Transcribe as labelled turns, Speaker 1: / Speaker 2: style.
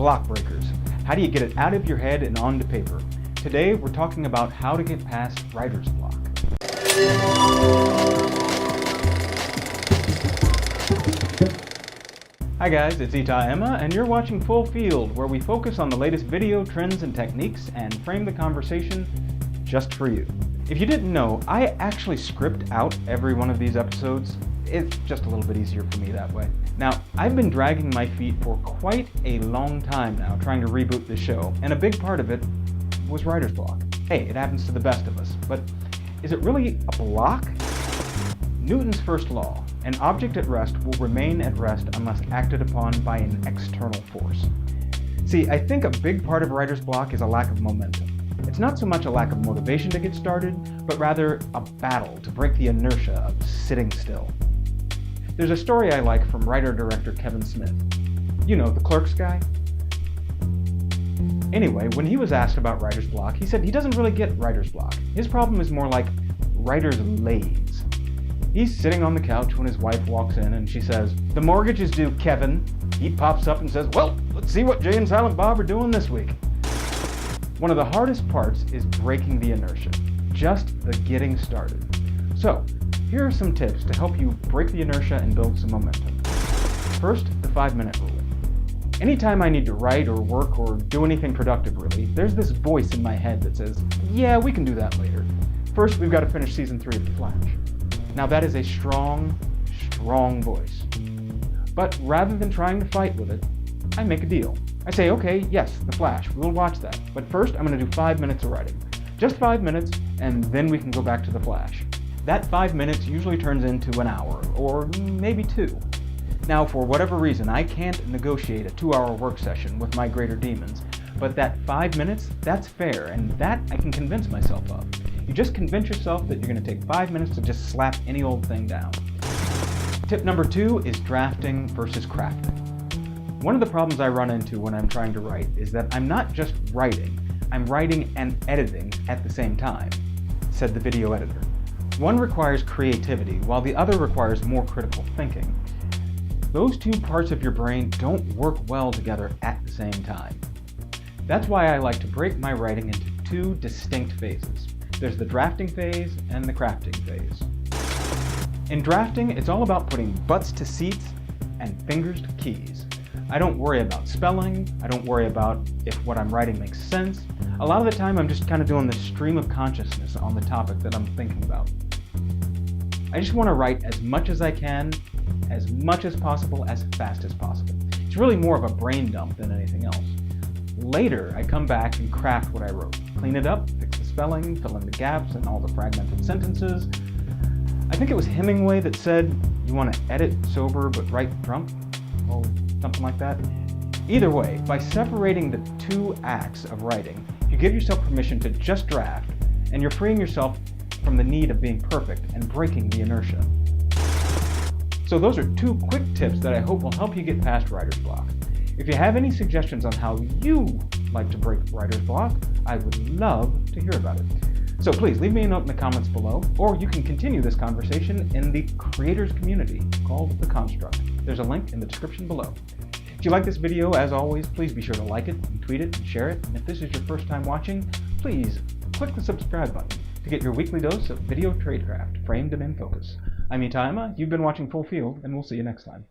Speaker 1: block breakers. How do you get it out of your head and onto paper? Today we're talking about how to get past writer's block. Hi guys, it's udo-ema, and you're watching Full Field, where we focus on the latest video trends and techniques and frame the conversation just for you. If you didn't know, I actually script out every one of these episodes. It's just a little bit easier for me that way. Now, I've been dragging my feet for quite a long time now trying to reboot the show, and a big part of it was writer's block. Hey, it happens to the best of us, but is it really a block? Newton's first law: an object at rest will remain at rest unless acted upon by an external force. See, I think a big part of writer's block is a lack of momentum. It's not so much a lack of motivation to get started, but rather a battle to break the inertia of sitting still. There's a story I like from writer-director Kevin Smith. You know, the Clerks guy? Anyway, when he was asked about writer's block, he said he doesn't really get writer's block. His problem is more like writer's laze. He's sitting on the couch when his wife walks in and she says, "The mortgage is due, Kevin." He pops up and says, "Well, let's see what Jay and Silent Bob are doing this week." One of the hardest parts is breaking the inertia, just the getting started. So, here are some tips to help you break the inertia and build some momentum. First, the 5-minute rule. Anytime I need to write or work or do anything productive really, there's this voice in my head that says, "Yeah, we can do that later. First, we've got to finish season 3 of The Flash." Now that is a strong, strong voice. But rather than trying to fight with it, I make a deal. I say, okay, yes, The Flash, we'll watch that. But first, I'm going to do 5 minutes of writing. Just 5 minutes, and then we can go back to The Flash. That 5 minutes usually turns into an hour, or maybe 2. Now, for whatever reason, I can't negotiate a 2-hour work session with my greater demons, but that 5 minutes, that's fair, and that I can convince myself of. You just convince yourself that you're going to take 5 minutes to just slap any old thing down. Tip number 2 is drafting versus crafting. One of the problems I run into when I'm trying to write is that I'm not just writing, I'm writing and editing at the same time, said the video editor. One requires creativity, while the other requires more critical thinking. Those two parts of your brain don't work well together at the same time. That's why I like to break my writing into 2 distinct phases. There's the drafting phase and the crafting phase. In drafting, it's all about putting butts to seats and fingers to keys. I don't worry about spelling, I don't worry about if what I'm writing makes sense. A lot of the time I'm just kind of doing this stream of consciousness on the topic that I'm thinking about. I just want to write as much as I can, as much as possible, as fast as possible. It's really more of a brain dump than anything else. Later, I come back and craft what I wrote. Clean it up, fix the spelling, fill in the gaps and all the fragmented sentences. I think it was Hemingway that said, "You want to edit sober but write drunk?" Or something like that. Either way, by separating the 2 acts of writing, you give yourself permission to just draft, and you're freeing yourself from the need of being perfect and breaking the inertia. So those are 2 quick tips that I hope will help you get past writer's block. If you have any suggestions on how you like to break writer's block, I would love to hear about it. So please leave me a note in the comments below, or you can continue this conversation in the creators community called The Construct. There's a link in the description below. If you like this video, as always, please be sure to like it and tweet it and share it. And if this is your first time watching, please click the subscribe button to get your weekly dose of video tradecraft framed and in focus. I'm udo-ema, you've been watching Full Field, and we'll see you next time.